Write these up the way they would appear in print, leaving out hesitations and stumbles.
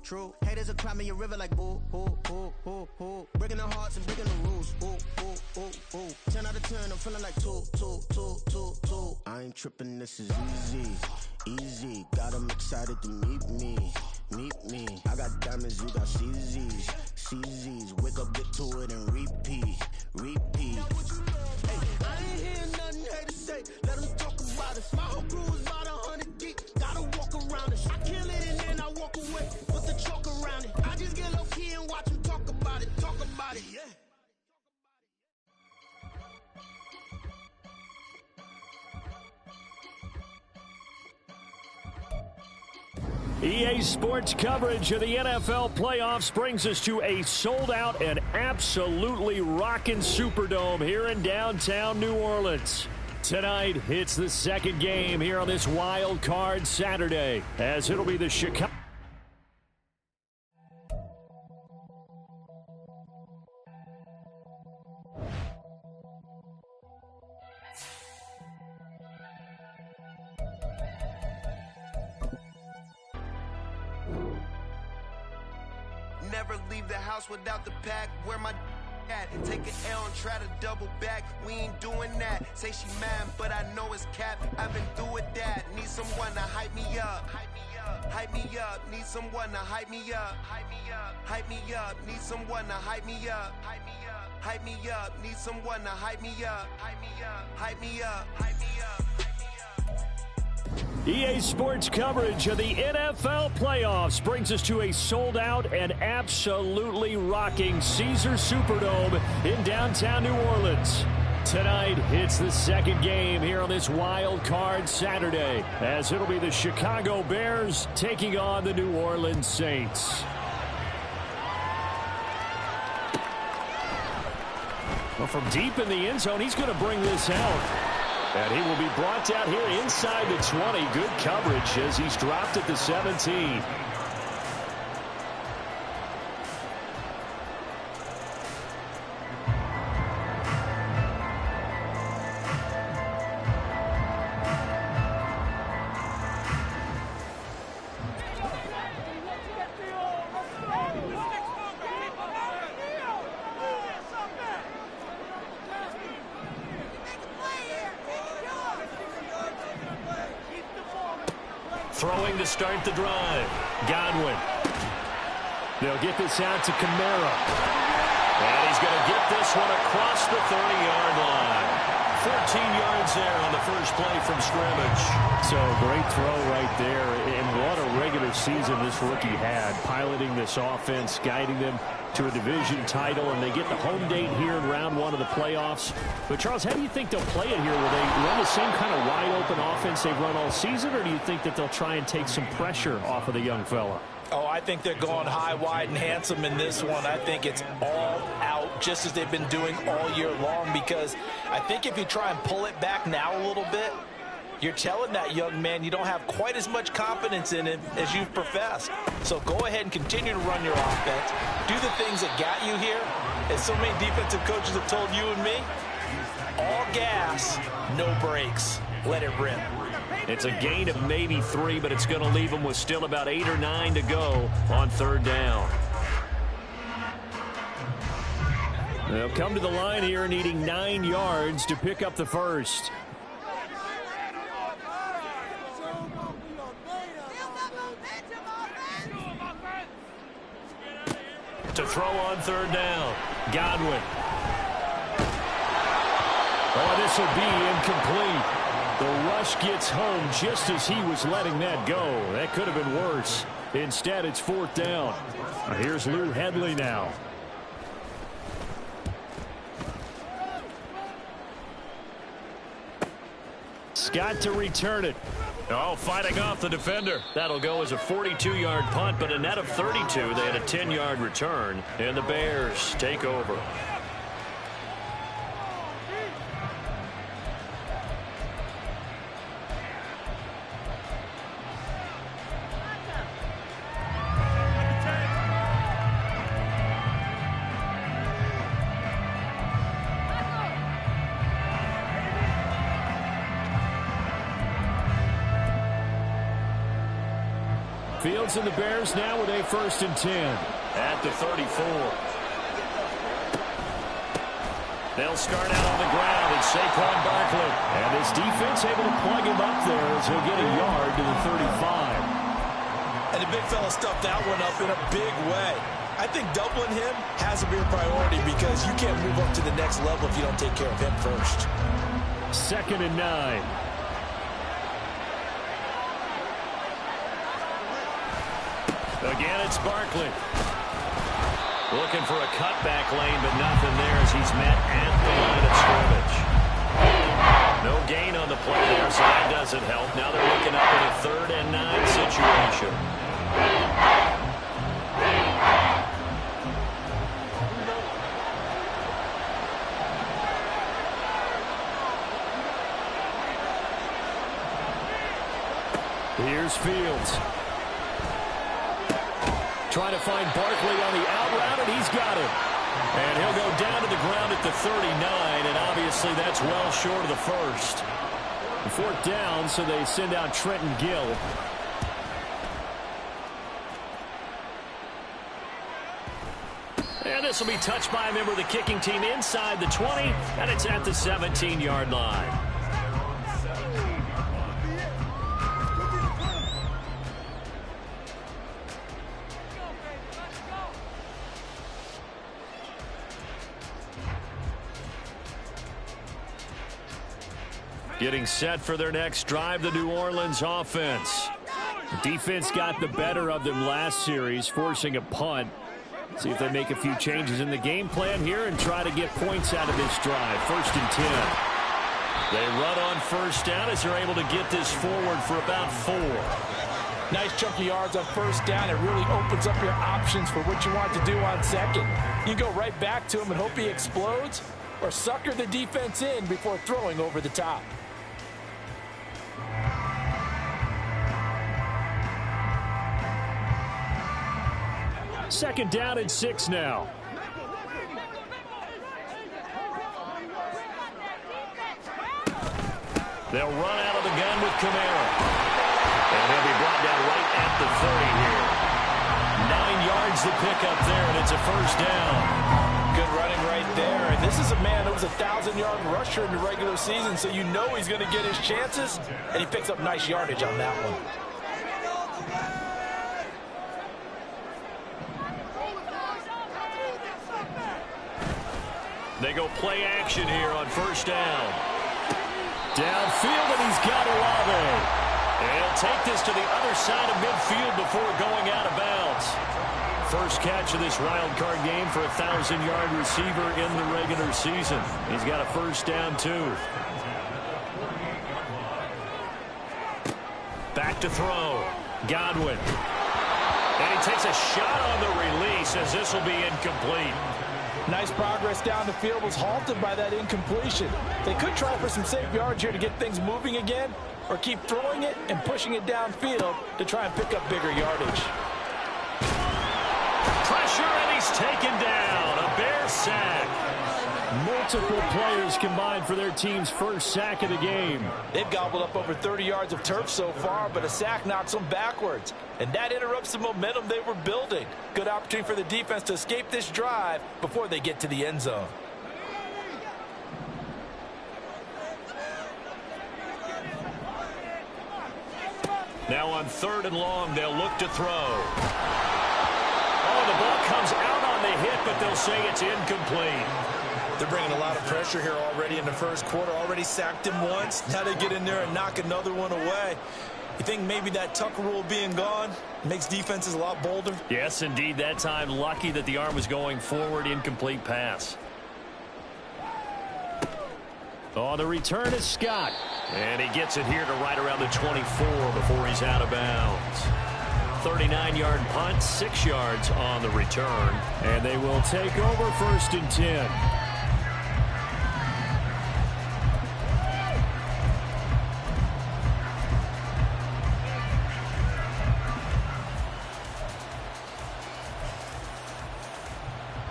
true. Haters are climbing your river like boo, boo, boo, boo, boo. Breaking the hearts and breaking the rules. Ooh, ooh, ooh, ooh. 10 out of 10, I'm feeling like two. I ain't tripping, this is easy, easy. Got 'em excited to meet me. I got diamonds, you got CZs. Wake up, get to it and repeat. Hey, I ain't hearing nothing haters say. Let them talk about it. My whole crew is about 100 deep. Gotta walk around it. I kill it and then I walk away. Put the chalk around it. I just get low key and watch them talk about it. Yeah. EA Sports coverage of the NFL playoffs brings us to a sold-out and absolutely rocking Superdome here in downtown New Orleans. Tonight, it's the second game here on this wild card Saturday, as it'll be the Chicago. Never leave the house without the pack. Where my at? Take an L and try to double back. We ain't doing that. Say she mad, but I know it's cap. I've been through with that. Need someone to hype me up. Hype me up. Need someone to hype me up. Hype me up. Need someone to hype me up. Hype me up. Need someone to hype me up. Hype me up. EA Sports coverage of the NFL playoffs brings us to a sold-out and absolutely rocking Caesars Superdome in downtown New Orleans. Tonight, it's the second game here on this wild card Saturday, as it'll be the Chicago Bears taking on the New Orleans Saints. Well, from deep in the end zone, he's going to bring this out. And he will be brought down here inside the 20. Good coverage as he's dropped at the 17. Throwing to start the drive. Godwin. They'll get this out to Kamara. And he's going to get this one across the 30-yard line. 14 yards there on the first play from scrimmage. So great throw right there. And what a regular season this rookie had. Piloting this offense, guiding them to a division title, and they get the home date here in round one of the playoffs. But, Charles, how do you think they'll play it here? Will they run the same kind of wide-open offense they've run all season, or do you think that they'll try and take some pressure off of the young fella? Oh, I think they're going high, wide, and handsome in this one. I think it's all out, just as they've been doing all year long, because I think if you try and pull it back now a little bit, you're telling that young man you don't have quite as much confidence in him as you've professed. So go ahead and continue to run your offense. Do the things that got you here. As so many defensive coaches have told you and me, all gas, no brakes. Let it rip. It's a gain of maybe 3, but it's going to leave them with still about 8 or 9 to go on third down. They'll come to the line here needing 9 yards to pick up the first. To throw on third down. Godwin. Oh, this will be incomplete. The rush gets home just as he was letting that go. That could have been worse. Instead, it's fourth down. Here's Lou Hedley now. Scott to return it. Oh, fighting off the defender. That'll go as a 42-yard punt, but a net of 32. They had a 10-yard return, and the Bears take over. Fields and the Bears now with a 1st and 10. At the 34. They'll start out on the ground. It's Saquon Barkley. And this defense able to plug him up there as he'll get a yard to the 35. And the big fella stuffed that one up in a big way. I think doubling him has to be a priority because you can't move up to the next level if you don't take care of him first. 2nd and 9. Again, it's Barkley. Looking for a cutback lane, but nothing there as he's met at the line of scrimmage. No gain on the play there, so that doesn't help. Now they're looking up in a 3rd and 9 situation. Here's Fields. Trying to find Barkley on the out route, and he's got him. And he'll go down to the ground at the 39, and obviously that's well short of the 1st. 4th down, so they send out Trenton Gill. And this will be touched by a member of the kicking team inside the 20, and it's at the 17-yard line. Getting set for their next drive, the New Orleans offense. The defense got the better of them last series, forcing a punt. See if they make a few changes in the game plan here and try to get points out of this drive. 1st and 10. They run on 1st down as they're able to get this forward for about 4. Nice chunk of yards on 1st down. It really opens up your options for what you want to do on 2nd. You go right back to him and hope he explodes, or sucker the defense in before throwing over the top. 2nd down and 6 now. They'll run out of the gun with Kamara. And he'll be brought down right at the 30 here. 9 yards to pick up there, and it's a 1st down. Good running right there. And this is a man that was a 1,000-yard rusher in the regular season, so you know he's going to get his chances, and he picks up nice yardage on that one. They go play action here on 1st down. Downfield, and he's got Olave. And he'll take this to the other side of midfield before going out of bounds. First catch of this wild card game for a 1,000-yard receiver in the regular season. He's got a 1st down, too. Back to throw. Godwin. And he takes a shot on the release as this will be incomplete. Nice progress down the field, was halted by that incompletion. They could try for some safe yards here to get things moving again, or keep throwing it and pushing it downfield to try and pick up bigger yardage. Pressure, and he's taken down. A Bear sack. Multiple players combined for their team's 1st sack of the game. They've gobbled up over 30 yards of turf so far, but a sack knocks them backwards. And that interrupts the momentum they were building. Good opportunity for the defense to escape this drive before they get to the end zone. Now on 3rd and long, they'll look to throw. Oh, the ball comes out on the hit, but they'll say it's incomplete. They're bringing a lot of pressure here already in the 1st quarter. Already sacked him once. Now they get in there and knock another one away. You think maybe that Tucker rule being gone makes defenses a lot bolder? Yes, indeed. That time, lucky that the arm was going forward. Incomplete pass. Oh, the return is Scott. And he gets it here to right around the 24 before he's out of bounds. 39-yard punt, 6 yards on the return. And they will take over 1st and 10.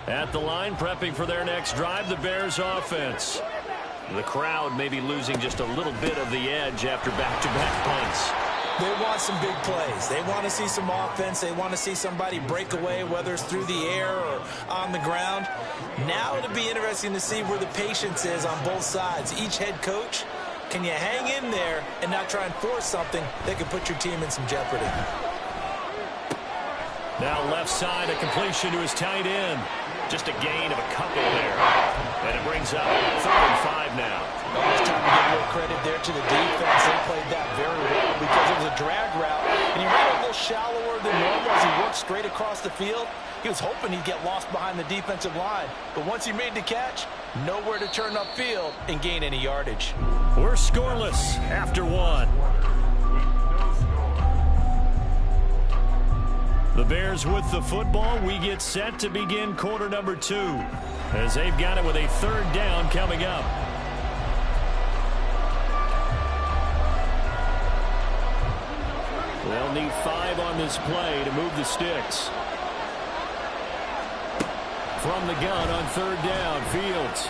At the line, prepping for their next drive, the Bears offense. The crowd may be losing just a little bit of the edge after back-to-back punts. They want some big plays. They want to see some offense. They want to see somebody break away, whether it's through the air or on the ground. Now it'll be interesting to see where the patience is on both sides. Each head coach, can you hang in there and not try and force something that could put your team in some jeopardy? Now left side, a completion to his tight end. Just a gain of a couple there. And it brings up 3rd and 5 now. It's time to give a little credit there to the defense. They played that very well because it was a drag route. And he ran a little shallower than normal as he worked straight across the field. He was hoping he'd get lost behind the defensive line. But once he made the catch, nowhere to turn upfield and gain any yardage. We're scoreless after 1. The Bears with the football. We get set to begin quarter number 2 as they've got it with a 3rd down coming up. They'll need 5 on this play to move the sticks. From the gun on 3rd down, Fields.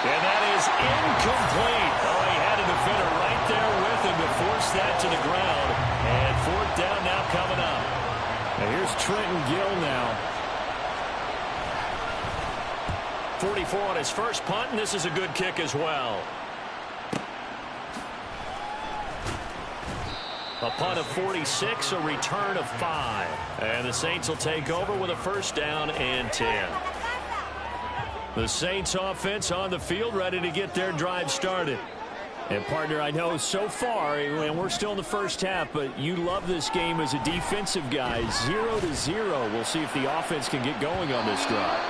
And that is incomplete. Oh, he had a defender right there with him to force that to the ground. And 4th down now coming up. And here's Trenton Gill now. 44 on his first punt, and this is a good kick as well. A punt of 46, a return of 5. And the Saints will take over with a 1st down and 10. The Saints offense on the field, ready to get their drive started. And, partner, I know so far, and we're still in the first half, but you love this game as a defensive guy. 0-0. We'll see if the offense can get going on this drive.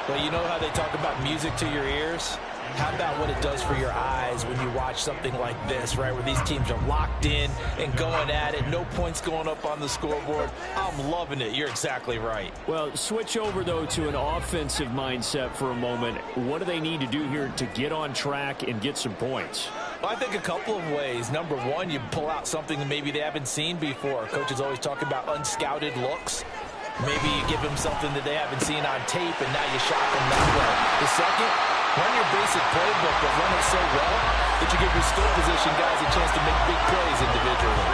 Well, you know how they talk about music to your ears? How about what it does for your eyes when you watch something like this, right, where these teams are locked in and going at it, no points going up on the scoreboard? I'm loving it. You're exactly right. Well, switch over, though, to an offensive mindset for a moment. What do they need to do here to get on track and get some points? Well, I think a couple of ways. Number one, you pull out something that maybe they haven't seen before. Coaches always talk about unscouted looks. Maybe you give them something that they haven't seen on tape, and now you shock them that way. The second, run your basic playbook, but run it so well that you give your skill position guys a chance to make big plays individually.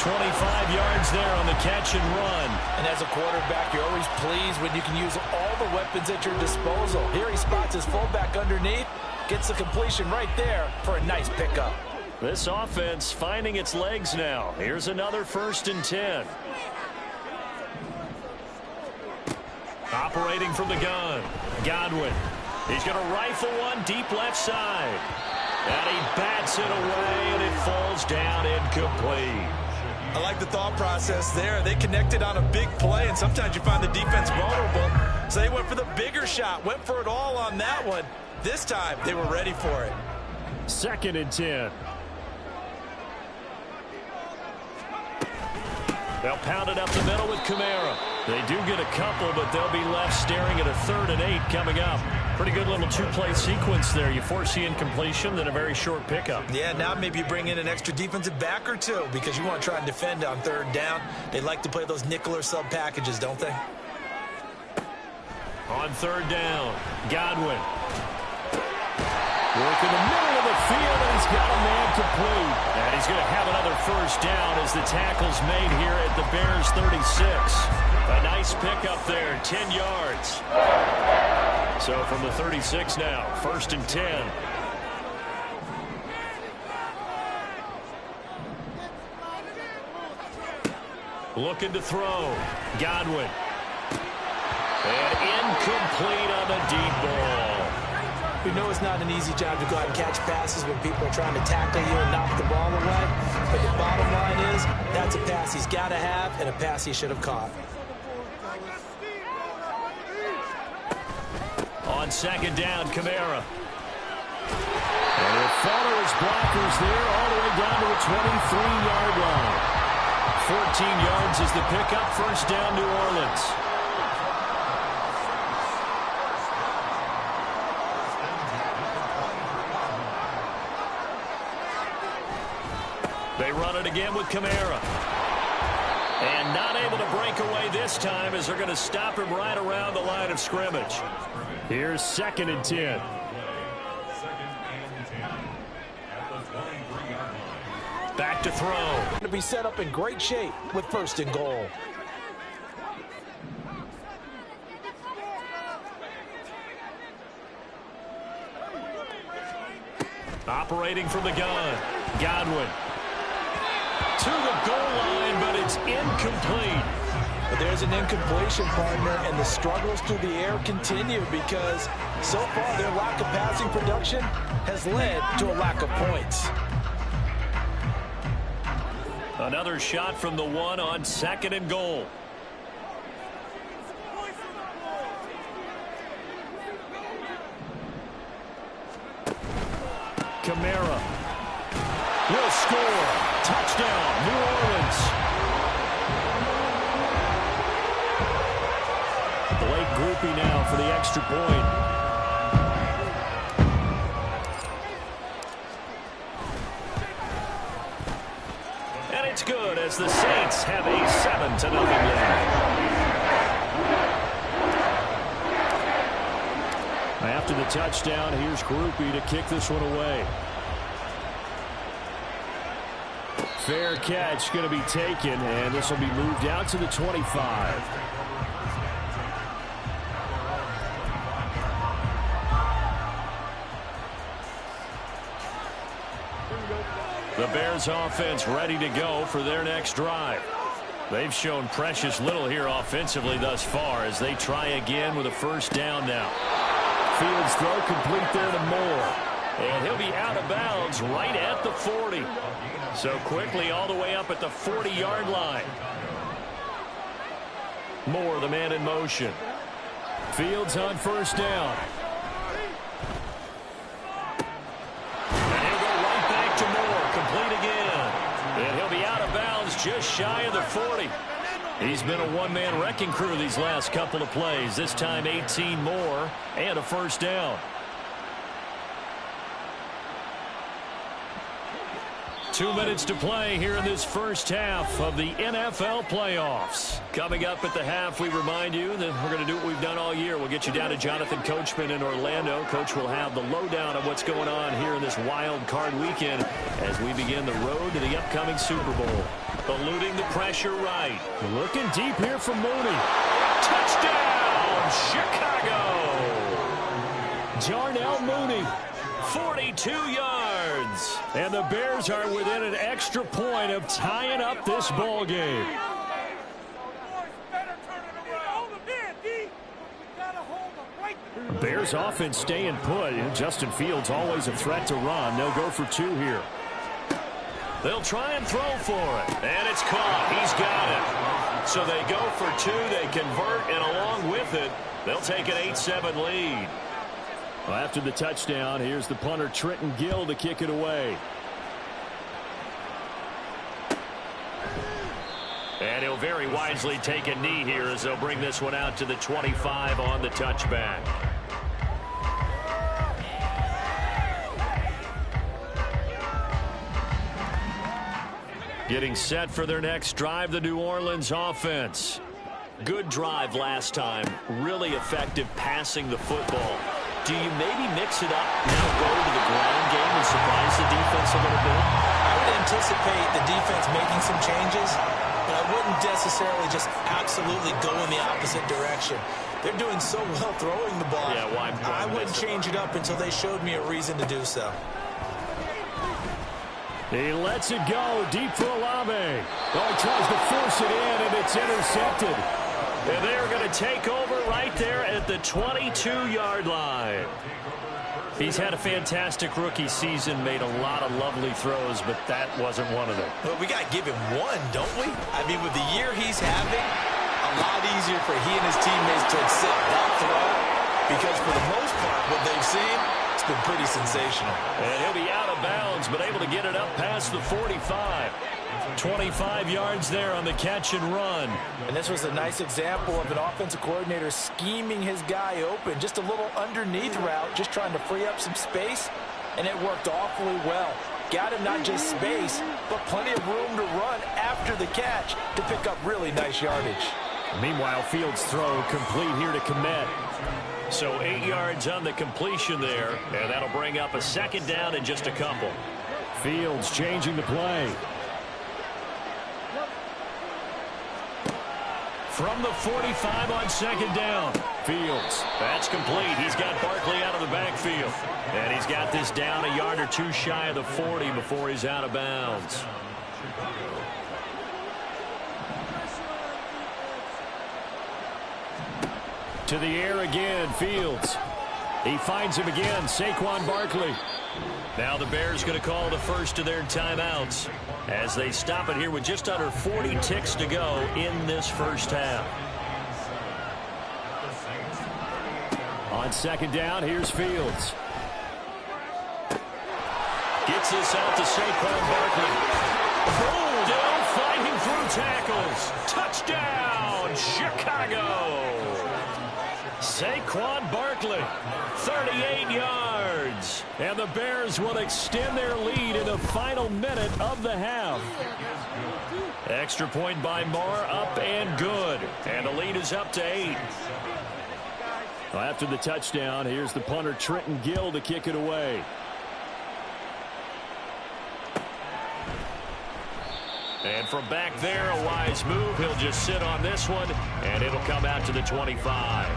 25 yards there on the catch and run. And as a quarterback, you're always pleased when you can use all the weapons at your disposal. Here he spots his fullback underneath, gets the completion right there for a nice pickup. This offense finding its legs now. Here's another 1st and 10. Operating from the gun, Godwin. He's going to rifle one deep left side. And he bats it away, and it falls down incomplete. I like the thought process there. They connected on a big play, and sometimes you find the defense vulnerable. So they went for the bigger shot, went for it all on that one. This time, they were ready for it. 2nd and 10. They'll pound it up the middle with Kamara. They do get a couple, but they'll be left staring at a 3rd and 8 coming up. Pretty good little 2-play sequence there. You force the incompletion, then a very short pickup. Yeah, now maybe you bring in an extra defensive back or two because you want to try and defend on 3rd down. They like to play those nickel or sub packages, don't they? On 3rd down, Godwin. Work in the middle of the field, and he's got a man complete. And he's going to have another 1st down as the tackle's made here at the Bears 36. A nice pickup there, 10 yards. So from the 36 now, 1st and 10. Looking to throw. Godwin. And incomplete on the deep ball. We know it's not an easy job to go out and catch passes when people are trying to tackle you and knock the ball away. But the bottom line is, that's a pass he's got to have and a pass he should have caught. On 2nd down, Kamara. And he'll follow his blockers there all the way down to the 23-yard line. 14 yards is the pickup. 1st down, New Orleans. They run it again with Kamara. And not able to break away this time as they're going to stop him right around the line of scrimmage. Here's 2nd and 10. Back to throw. To be set up in great shape with 1st and goal. Operating from the gun, Godwin. To the goal line, but it's incomplete. But there's an incompletion, partner, and the struggles through the air continue because so far their lack of passing production has led to a lack of points. Another shot from the 1 on 2nd and goal. Kamara will score. Touchdown, New Orleans. Blake Grupe now for the extra point. And it's good as the Saints have a 7-0 lead. After the touchdown, here's Grupe to kick this one away. Fair catch going to be taken, and this will be moved out to the 25. The Bears offense ready to go for their next drive. They've shown precious little here offensively thus far as they try again with a 1st down now. Fields throw complete there to Moore. And he'll be out of bounds right at the 40. So quickly all the way up at the 40-yard line. Moore, the man in motion. Fields on 1st down. And he'll go right back to Moore. Complete again. And he'll be out of bounds just shy of the 40. He's been a one-man wrecking crew these last couple of plays. This time 18 more and a 1st down. 2 minutes to play here in this 1st half of the NFL playoffs. Coming up at the half, we remind you that we're going to do what we've done all year. We'll get you down to Jonathan Coachman in Orlando. Coach will have the lowdown of what's going on here in this wild card weekend as we begin the road to the upcoming Super Bowl. Eluding the pressure right. Looking deep here from Mooney. Touchdown, Chicago! Darnell Mooney, 42 yards. And the Bears are within an extra point of tying up this ball game. Bears offense staying put. Justin Fields always a threat to run. They'll go for 2 here. They'll try and throw for it. And it's caught. He's got it. So they go for 2. They convert, and along with it, they'll take an 8-7 lead. Well, after the touchdown, here's the punter Trenton Gill to kick it away. And he'll very wisely take a knee here as they'll bring this one out to the 25 on the touchback. Getting set for their next drive, the New Orleans offense. Good drive last time. Really effective passing the football. Do you maybe mix it up, now go to the ground game and surprise the defense a little bit? I would anticipate the defense making some changes, but I wouldn't necessarily just absolutely go in the opposite direction. They're doing so well throwing the ball. Yeah, why I wouldn't change it up until they showed me a reason to do so. He lets it go deep for Olave. Oh, he tries to force it in, and it's intercepted. And they're going to take over right there at the 22-yard line. He's had a fantastic rookie season, made a lot of lovely throws, but that wasn't one of them. Well, we got to give him one, don't we? I mean, with the year he's having, a lot easier for he and his teammates to accept that throw because for the most part, what they've seen, it's been pretty sensational. And he'll be out of bounds, but able to get it up past the 45. 25 yards there on the catch and run. And this was a nice example of an offensive coordinator scheming his guy open. Just a little underneath route, just trying to free up some space, and it worked awfully well. Got him not just space, but plenty of room to run after the catch to pick up really nice yardage. Meanwhile, Fields' throw complete here to Kmet. So 8 yards on the completion there, and that'll bring up a second down in just a couple. Fields changing the play. From the 45 on second down. Fields. That's complete. He's got Barkley out of the backfield. And he's got this down a yard or two shy of the 40 before he's out of bounds. To the air again, Fields. He finds him again, Saquon Barkley. Now the Bears going to call the first of their timeouts as they stop it here with just under 40 ticks to go in this first half. On second down, here's Fields. Gets this out to Saquon Barkley. Still fighting through tackles. Touchdown, Chicago. Saquon Barkley, 38 yards. And the Bears will extend their lead in the final minute of the half. Extra point by Moore, up and good. And the lead is up to 8. Well, after the touchdown, here's the punter Trenton Gill to kick it away. And from back there, a wise move. He'll just sit on this one, and it'll come out to the 25.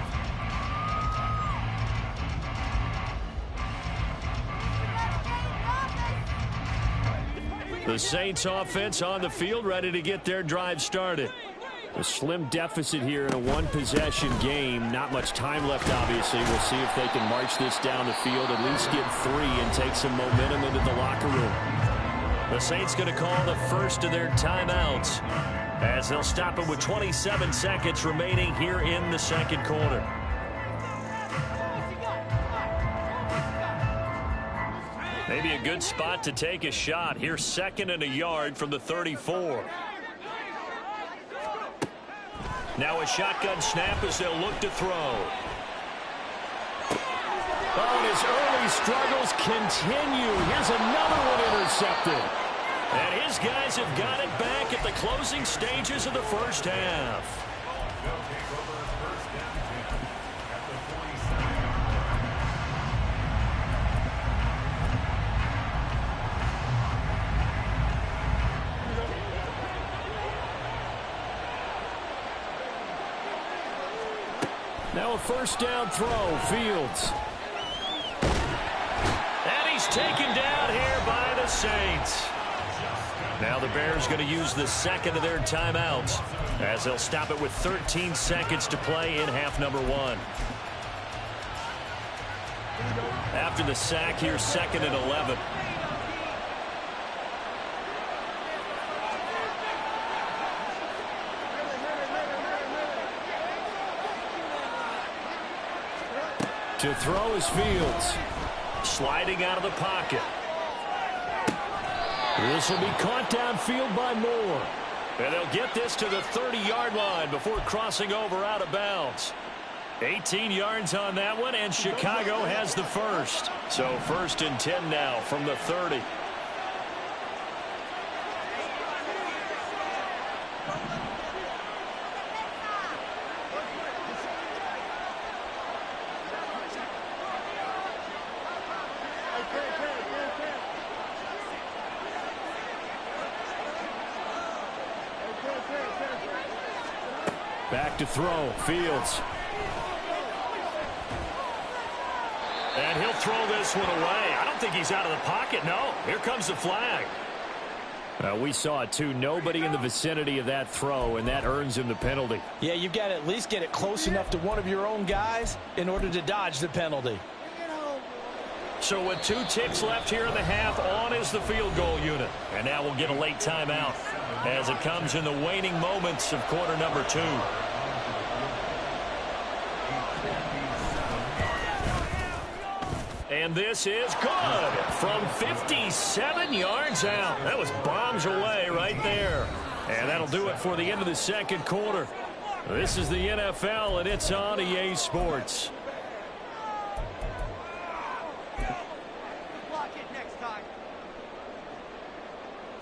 The Saints offense on the field, ready to get their drive started. A slim deficit here in a one-possession game. Not much time left, obviously. We'll see if they can march this down the field, at least get 3 and take some momentum into the locker room. The Saints going to call the first of their timeouts as they'll stop it with 27 seconds remaining here in the second quarter. Maybe a good spot to take a shot. Here's second and a yard from the 34. Now a shotgun snap as they'll look to throw. Oh, and his early struggles continue. Here's another one intercepted. And his guys have got it back at the closing stages of the first half. Now a first down throw, Fields. And he's taken down here by the Saints. Now the Bears going to use the second of their timeouts as they'll stop it with 13 seconds to play in half number 1. After the sack, here's second and 11. To throw is Fields. Sliding out of the pocket. This will be caught downfield by Moore. And they'll get this to the 30-yard line before crossing over out of bounds. 18 yards on that one, and Chicago has the first. So first and 10 now from the 30. Back to throw, Fields. And he'll throw this one away. I don't think he's out of the pocket, no. Here comes the flag. We saw it, too. Nobody in the vicinity of that throw, and that earns him the penalty. Yeah, you've got to at least get it close enough to one of your own guys in order to dodge the penalty. So with 2 ticks left here in the half, on is the field goal unit. And now we'll get a late timeout as it comes in the waning moments of quarter number 2. And this is good from 57 yards out. That was bombs away right there. And that'll do it for the end of the second quarter. This is the NFL, and it's on EA Sports.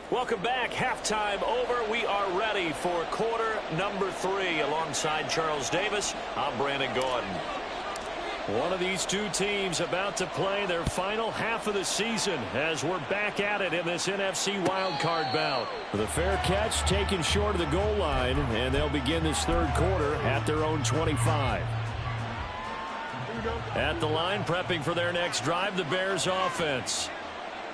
Welcome back. Halftime over. We are ready for quarter number 3. Alongside Charles Davis, I'm Brandon Gaudin. One of these two teams about to play their final half of the season as we're back at it in this NFC wildcard bout. The fair catch taken short of the goal line, and they'll begin this third quarter at their own 25. At the line, prepping for their next drive, the Bears offense.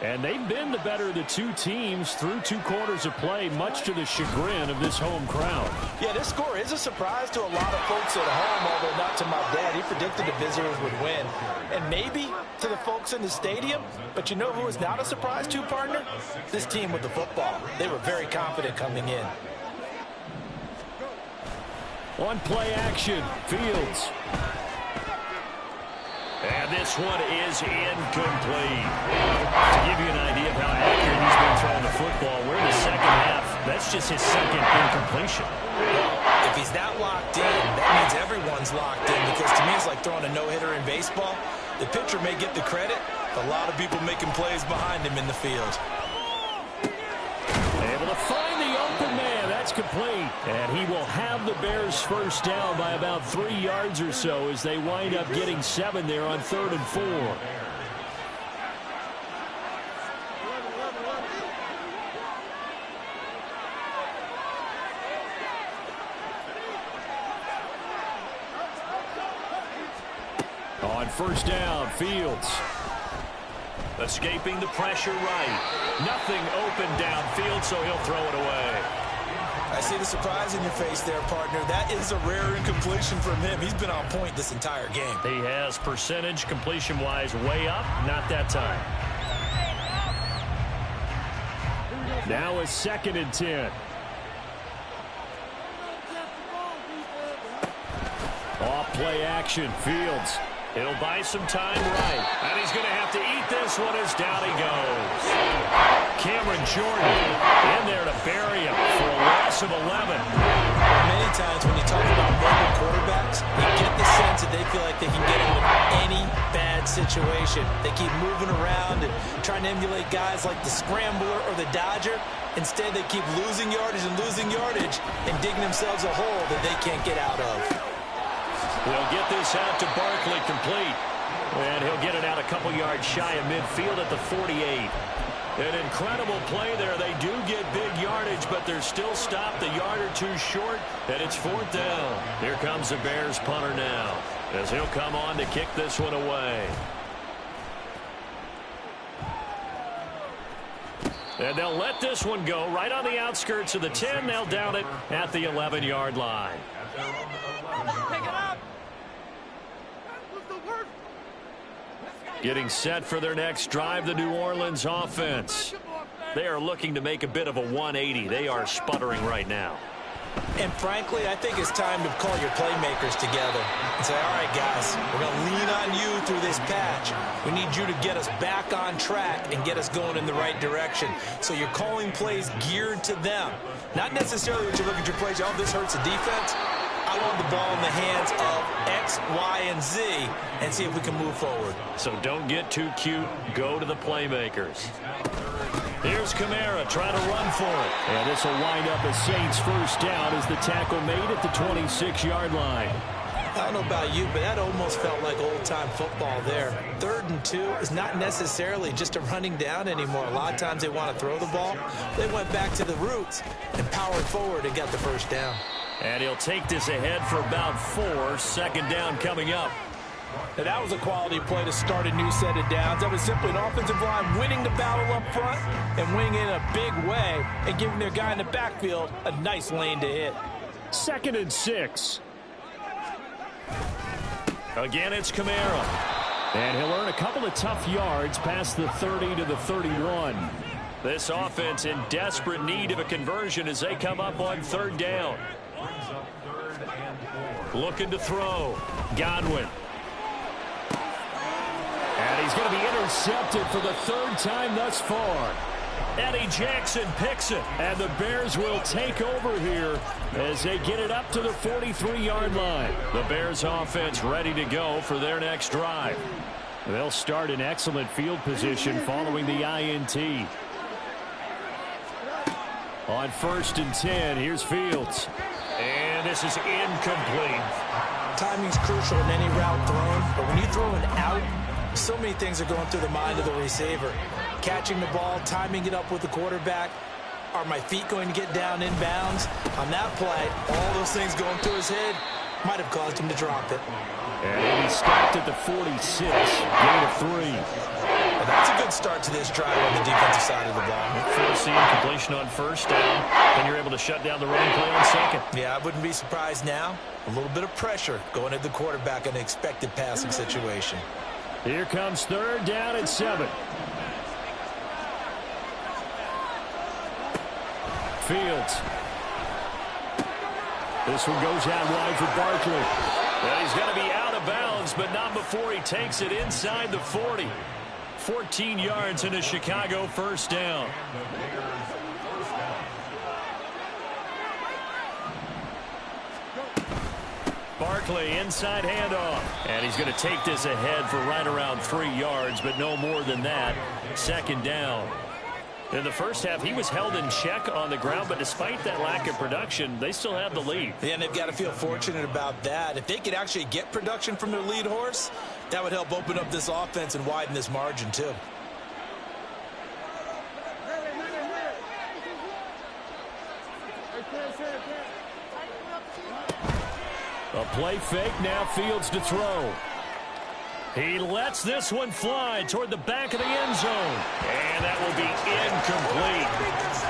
And they've been the better of the two teams through 2 quarters of play, much to the chagrin of this home crowd. Yeah, this score is a surprise to a lot of folks at home, although not to my dad. He predicted the visitors would win. And maybe to the folks in the stadium, but you know who is not a surprise to, partner? This team with the football. They were very confident coming in. On play action, Fields. And this one is incomplete. To give you an idea of how accurate he's been throwing the football, we're in the second half. That's just his second incompletion. If he's not locked in, that means everyone's locked in, because to me it's like throwing a no-hitter in baseball. The pitcher may get the credit, but a lot of people making plays behind him in the field. Able to find the open man. That's complete. And he will have the Bears first down by about 3 yards or so as they wind up getting 7 there on 3rd and 4. On first down, Fields. Escaping the pressure right. Nothing open downfield, so he'll throw it away. I see the surprise in your face there, partner. That is a rare incompletion from him. He's been on point this entire game. He has percentage completion-wise way up. Not that time. Now a 2nd and 10. Off play action, Fields. He'll buy some time right. And he's going to have to eat this one as down he goes. Cameron Jordan in there to bury him for a loss of 11. Many times when you talk about mobile quarterbacks, you get the sense that they feel like they can get out of any bad situation. They keep moving around and trying to emulate guys like the Scrambler or the Dodger. Instead, they keep losing yardage and digging themselves a hole that they can't get out of. We'll get this out to Barkley, complete. And he'll get it out a couple yards shy of midfield at the 48. An incredible play there. They do get big yardage, but they're still stopped a yard or two short, and it's 4th down. Here comes the Bears punter now, as he'll come on to kick this one away. And they'll let this one go right on the outskirts of the 10. They'll down it at the 11-yard line. Pick it up. Getting set for their next drive, the New Orleans offense. They are looking to make a bit of a 180. They are sputtering right now. And frankly, I think it's time to call your playmakers together and say, all right, guys, we're going to lean on you through this patch. We need you to get us back on track and get us going in the right direction. So you're calling plays geared to them. Not necessarily that you look at your plays, oh, this hurts the defense. I want the ball in the hands of X, Y, and Z and see if we can move forward. So don't get too cute. Go to the playmakers. Here's Kamara trying to run for it. And this will wind up as Saints first down as the tackle made at the 26-yard line. I don't know about you, but that almost felt like old-time football there. 3rd and 2 is not necessarily just a running down anymore. A lot of times they want to throw the ball. They went back to the roots and powered forward and got the first down. And he'll take this ahead for about 4. 2nd down coming up. Now that was a quality play to start a new set of downs. That was simply an offensive line winning the battle up front and winning in a big way and giving their guy in the backfield a nice lane to hit. 2nd and 6. Again, it's Kamara. And he'll earn a couple of tough yards past the 30 to the 31. This offense in desperate need of a conversion as they come up on 3rd down. Looking to throw. Godwin. And he's going to be intercepted for the 3rd time thus far. Eddie Jackson picks it, and the Bears will take over here as they get it up to the 43-yard line. The Bears offense ready to go for their next drive. They'll start in excellent field position following the INT. On 1st and 10, here's Fields. And this is incomplete. Timing's crucial in any route thrown, but when you throw an out, so many things are going through the mind of the receiver. Catching the ball, timing it up with the quarterback. Are my feet going to get down in bounds? On that play, all those things going through his head might have caused him to drop it. And he stopped at the 46, gain of 3. And that's a good start to this drive on the defensive side of the ball. Forcing completion on first down, and you're able to shut down the running play on second. Yeah, I wouldn't be surprised now. A little bit of pressure going at the quarterback in an expected passing situation. Here comes third down and 7. Fields. This one goes out wide for Barkley. And he's going to be out of bounds, but not before he takes it inside the 40. 14 yards in a Chicago first down. Barkley, inside handoff. And he's going to take this ahead for right around 3 yards, but no more than that. Second down. In the first half, he was held in check on the ground, but despite that lack of production, they still have the lead. Yeah, and they've got to feel fortunate about that. If they could actually get production from their lead horse, that would help open up this offense and widen this margin, too. A play fake, now Fields to throw. He lets this one fly toward the back of the end zone. And that will be incomplete.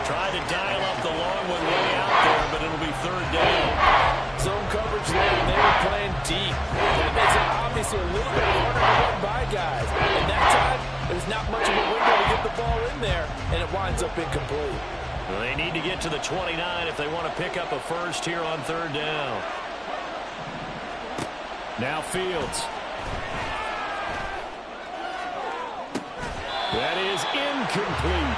Tried to dial up the long one way out there, but it'll be third down. Zone coverage there, and they were playing deep. That makes it obviously a little bit harder to run by guys. And that time, there's not much of a window to get the ball in there, and it winds up incomplete. Well, they need to get to the 29 if they want to pick up a first here on third down. Now Fields. That is incomplete.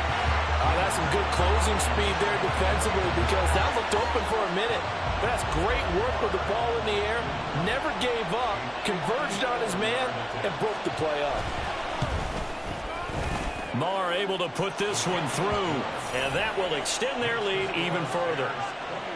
That's some good closing speed there defensively because that looked open for a minute. But that's great work with the ball in the air. Never gave up, converged on his man, and broke the play up. Maher able to put this one through, and that will extend their lead even further.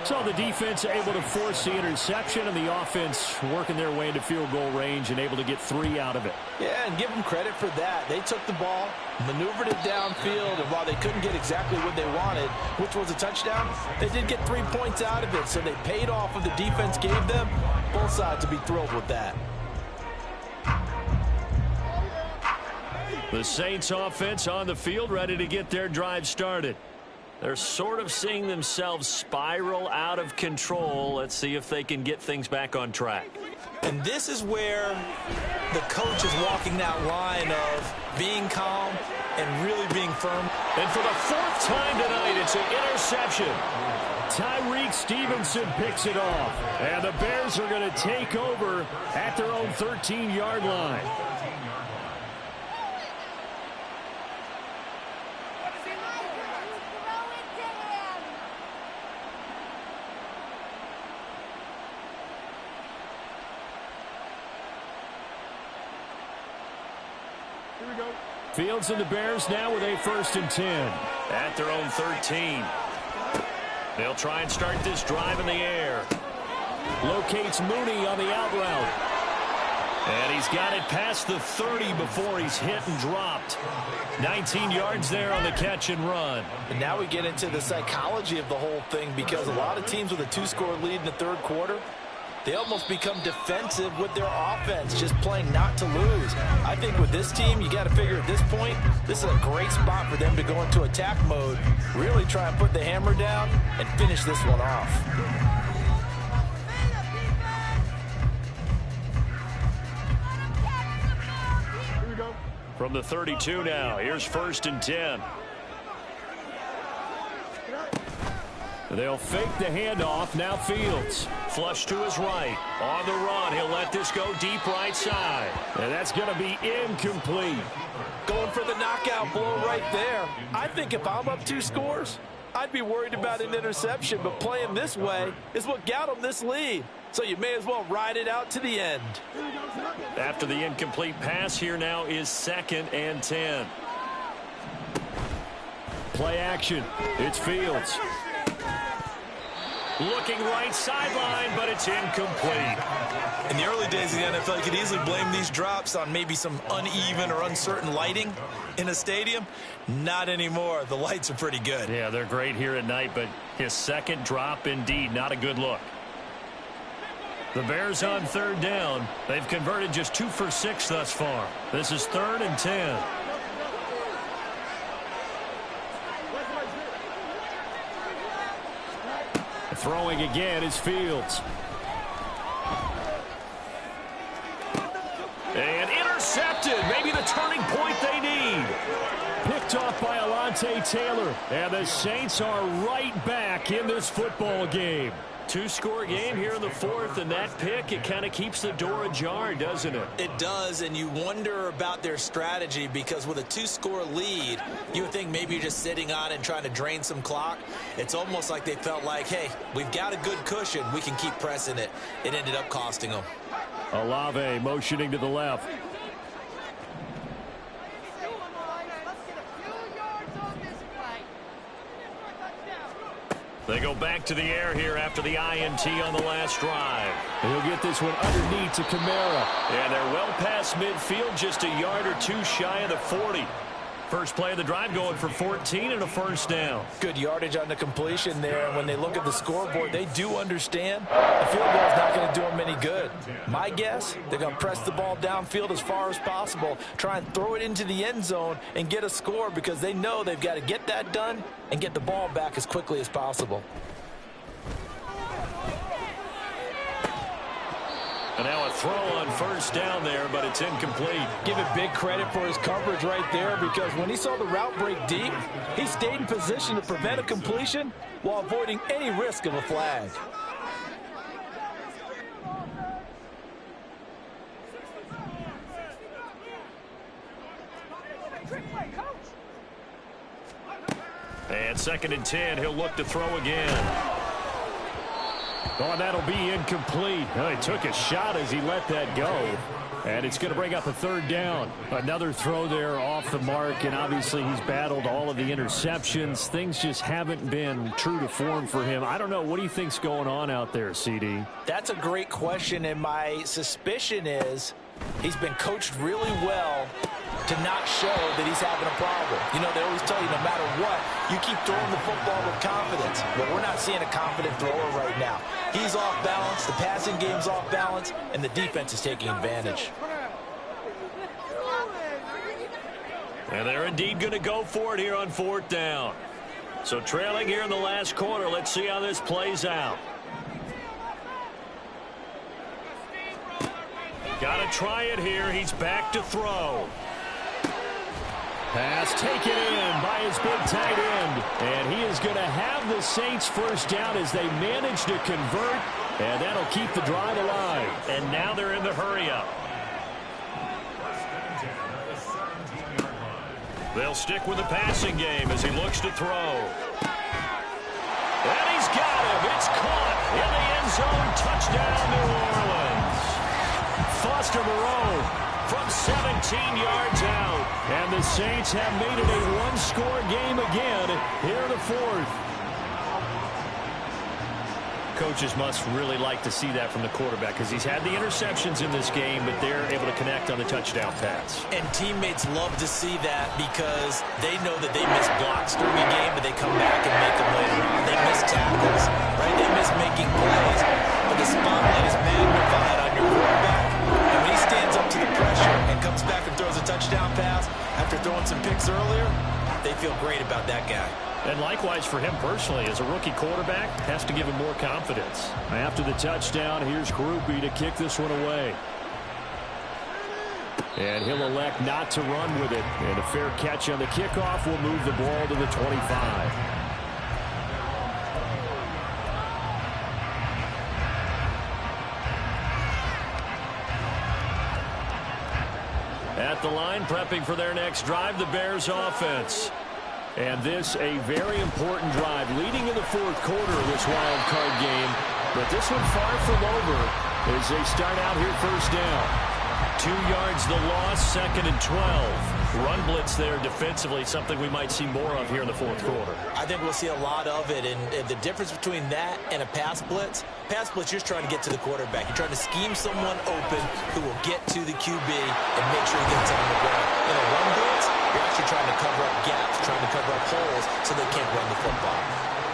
So the defense able to force the interception, and the offense working their way into field goal range and able to get 3 out of it. Yeah, and give them credit for that. They took the ball, maneuvered it downfield, and while they couldn't get exactly what they wanted, which was a touchdown, they did get 3 points out of it, so they paid off what the defense gave them. Both sides to be thrilled with that. The Saints offense on the field ready to get their drive started. They're sort of seeing themselves spiral out of control. Let's see if they can get things back on track. And this is where the coach is walking that line of being calm and really being firm. And for the 4th time tonight, it's an interception. Tyreek Stevenson picks it off. And the Bears are going to take over at their own 13-yard line. Fields and the Bears now with a 1st and 10 at their own 13. They'll try and start this drive in the air. Locates Mooney on the out route. And he's got it past the 30 before he's hit and dropped. 19 yards there on the catch and run. And now we get into the psychology of the whole thing because a lot of teams with a 2-score lead in the third quarter, they almost become defensive with their offense, just playing not to lose. I think with this team, you got to figure at this point, this is a great spot for them to go into attack mode, really try and put the hammer down and finish this one off. From the 32 now, here's 1st and 10. They'll fake the handoff. Now Fields. Flush to his right. On the run. He'll let this go deep right side. And that's going to be incomplete. Going for the knockout blow right there. I think if I'm up 2 scores, I'd be worried about an interception. But playing this way is what got them this lead. So you may as well ride it out to the end. After the incomplete pass, here now is 2nd and 10. Play action. It's Fields. Looking right sideline, but it's incomplete. And the early days of the NFL, you could easily blame these drops on maybe some uneven or uncertain lighting in a stadium. Not anymore. The lights are pretty good. Yeah, they're great here at night, but his second drop, indeed, not a good look. The Bears on third down. They've converted just 2 for 6 thus far. This is 3rd and 10. Throwing again is Fields. And intercepted. Maybe the turning point they need. Picked off by Alontae Taylor. And the Saints are right back in this football game. 2-score game here in the 4th, and that pick, it kind of keeps the door ajar, doesn't it? It does, and you wonder about their strategy because with a 2-score lead, you would think maybe you're just sitting on it and trying to drain some clock. It's almost like they felt like, hey, we've got a good cushion. We can keep pressing it. It ended up costing them. Olave motioning to the left. They go back to the air here after the INT on the last drive. And he'll get this one underneath to Kamara. And they're well past midfield, just a yard or 2 shy of the 40. First play of the drive going for 14 and a first down. Good yardage on the completion there. And when they look at the scoreboard, they do understand the field goal is not going to do them any good. My guess, they're going to press the ball downfield as far as possible, try and throw it into the end zone and get a score because they know they've got to get that done and get the ball back as quickly as possible. And now a throw on first down there, but it's incomplete. Give it big credit for his coverage right there because when he saw the route break deep, he stayed in position to prevent a completion while avoiding any risk of a flag. And 2nd and 10, he'll look to throw again. Oh, that'll be incomplete. Well, he took a shot as he let that go. And it's going to bring up a 3rd down. Another throw there off the mark, and obviously he's battled all of the interceptions. Things just haven't been true to form for him. I don't know. What do you think's going on out there, CD? That's a great question, and my suspicion is he's been coached really well to not show that he's having a problem. You know, they always tell you no matter what, you keep throwing the football with confidence. Well, we're not seeing a confident thrower right now. He's off balance, the passing game's off balance, and the defense is taking advantage. And they're indeed going to go for it here on 4th down. So trailing here in the last quarter, let's see how this plays out. Got to try it here. He's back to throw. Pass taken in by his big tight end. And he is going to have the Saints first down as they manage to convert. And that'll keep the drive alive. And now they're in the hurry-up. They'll stick with the passing game as he looks to throw. And he's got him. It's caught in the end zone. Touchdown, New Orleans. Foster Moreau from 17 yards out. And the Saints have made it a 1-score game again here in the 4th. Coaches must really like to see that from the quarterback because he's had the interceptions in this game, but they're able to connect on the touchdown pass. And teammates love to see that because they know that they miss blocks during the game, but they come back and make them later on. They miss tackles, right? They miss making plays, but the spotlight is magnified on your quarterback. And when he stands up to the pressure and comes back and throws a touchdown pass after throwing some picks earlier, they feel great about that guy. And likewise for him personally, as a rookie quarterback, has to give him more confidence. After the touchdown, here's Grupe to kick this one away. And he'll elect not to run with it. And a fair catch on the kickoff will move the ball to the 25. At the line, prepping for their next drive, the Bears offense. And this a very important drive leading in the 4th quarter of this wild card game. But this one far from over as they start out here first down. 2 yards the loss, 2nd and 12. Run blitz there defensively, something we might see more of here in the fourth quarter. I think we'll see a lot of it, and the difference between that and a pass blitz, you're just trying to get to the quarterback. You're trying to scheme someone open who will get to the QB and make sure he gets on the ground. In a run blitz, you're actually trying to cover up gaps, trying to cover up holes so they can't run the football.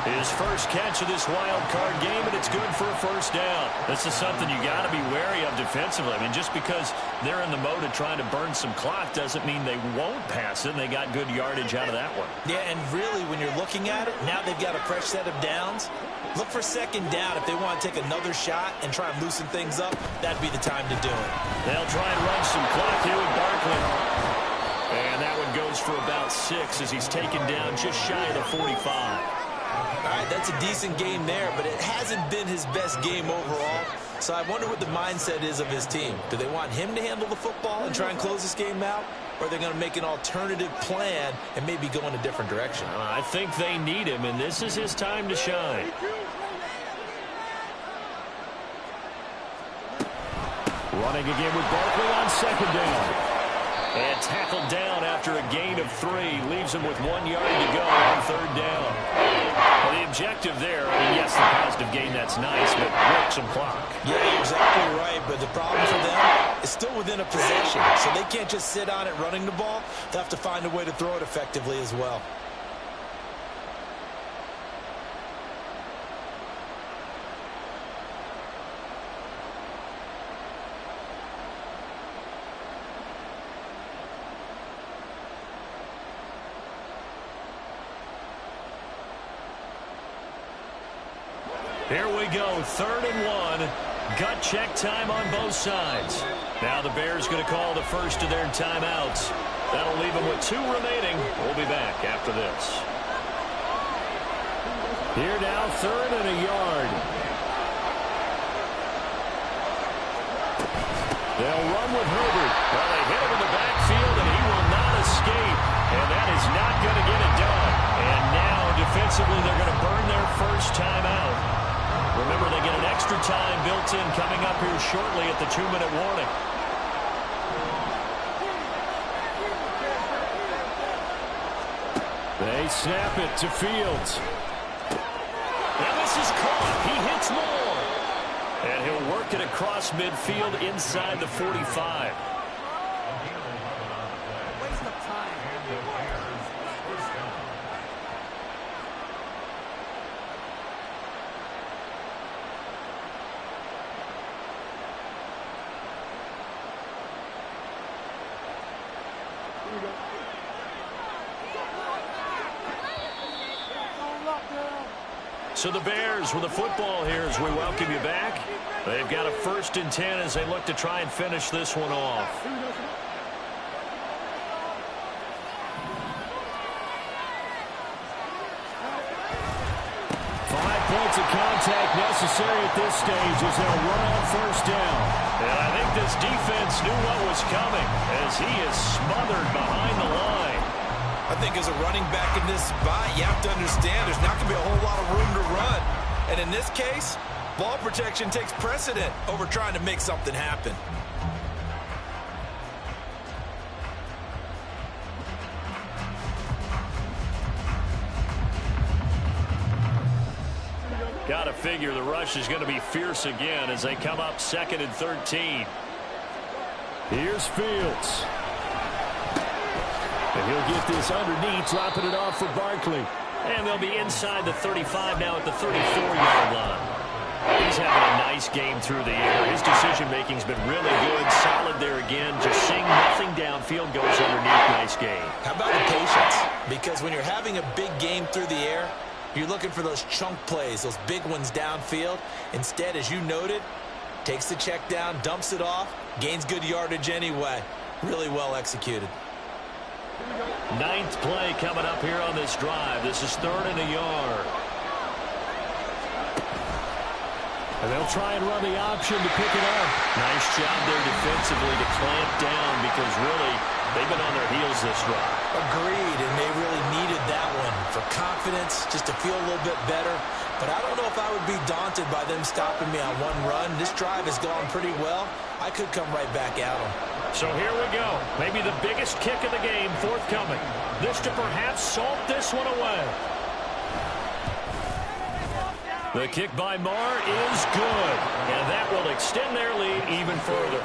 His first catch of this wild card game, and it's good for a first down. This is something you got to be wary of defensively. I mean, just because they're in the mode of trying to burn some clock doesn't mean they won't pass it, and they got good yardage out of that one. Yeah, and really, when you're looking at it, now they've got a fresh set of downs. Look for second down. If they want to take another shot and try and loosen things up, that'd be the time to do it. They'll try and run some clock here with Barkley. And that one goes for about 6 as he's taken down just shy of the 45. All right, that's a decent game there, but it hasn't been his best game overall. So I wonder what the mindset is of his team. Do they want him to handle the football and try and close this game out? Or are they going to make an alternative plan and maybe go in a different direction? I think they need him, and this is his time to shine. Running again with Barkley on second down. And tackled down after a gain of 3. Leaves him with 1 yard to go on third down. Well, the objective there, I mean, yes, the positive gain, that's nice, but work some clock. Yeah, you're exactly right, but the problem for them is still within a possession. So they can't just sit on it running the ball. They'll have to find a way to throw it effectively as well. Here we go, 3rd and 1. Gut check time on both sides. Now the Bears going to call the first of their timeouts. That'll leave them with 2 remaining. We'll be back after this. Here now, 3rd and a yard. They'll run with Herbert. Well, they hit him in the backfield, and he will not escape. And that is not going to get it done. And now, defensively, they're going to burn their first timeout. Remember, they get an extra time built in coming up here shortly at the 2-minute warning. They snap it to Fields. And this is caught. He hits more. And he'll work it across midfield inside the 45. Waste of time. So the Bears with the football here as we welcome you back. They've got a 1st and 10 as they look to try and finish this one off. 5 points of contact necessary at this stage as they'll run on 1st down. And I think this defense knew what was coming as he is smothered behind the line. I think as a running back in this spot, you have to understand there's not going to be a whole lot of room to run. And in this case, ball protection takes precedent over trying to make something happen. Got to figure the rush is going to be fierce again as they come up 2nd and 13. Here's Fields. And he'll get this underneath, dropping it off for Barkley. And they'll be inside the 35 now at the 34-yard line. He's having a nice game through the air. His decision-making's been really good. Solid there again. Just seeing nothing downfield, goes underneath. Nice game. How about the patience? Because when you're having a big game through the air, you're looking for those chunk plays, those big ones downfield. Instead, as you noted, takes the check down, dumps it off, gains good yardage anyway. Really well executed. 9th play coming up here on this drive. This is 3rd and a yard. And they'll try and run the option to pick it up. Nice job there defensively to clamp down because really they've been on their heels this drive. Agreed, and they really needed that one for confidence, just to feel a little bit better. But I don't know if I would be daunted by them stopping me on one run. This drive has gone pretty well. I could come right back at them. So here we go. Maybe the biggest kick of the game forthcoming. This to perhaps salt this one away. The kick by Marr is good. And that will extend their lead even further.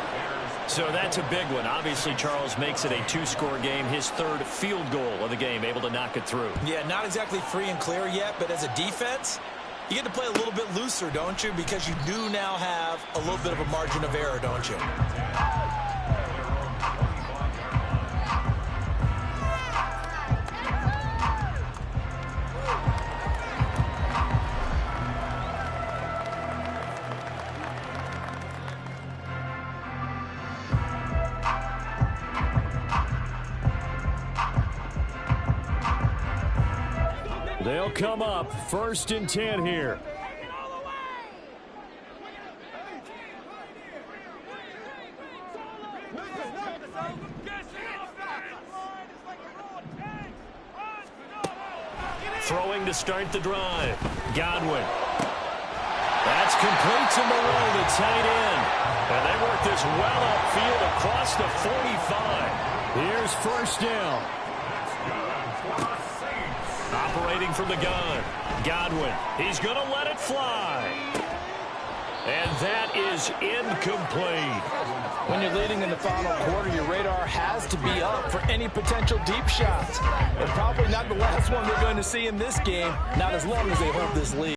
So that's a big one. Obviously, Charles makes it a two-score game. His third field goal of the game, able to knock it through. Yeah, not exactly free and clear yet, but as a defense, you get to play a little bit looser, don't you? Because you do now have a little bit of a margin of error, don't you? They'll come up 1st and 10 here. Throwing to start the drive. Godwin. That's complete to Moreau, the tight end. And they work this well upfield across the 45. Here's 1st down. Operating from the gun. Godwin. He's going to let it fly. And that is incomplete. When you're leading in the final quarter, your radar has to be up for any potential deep shots. And probably not the last one they're going to see in this game, not as long as they hold this lead.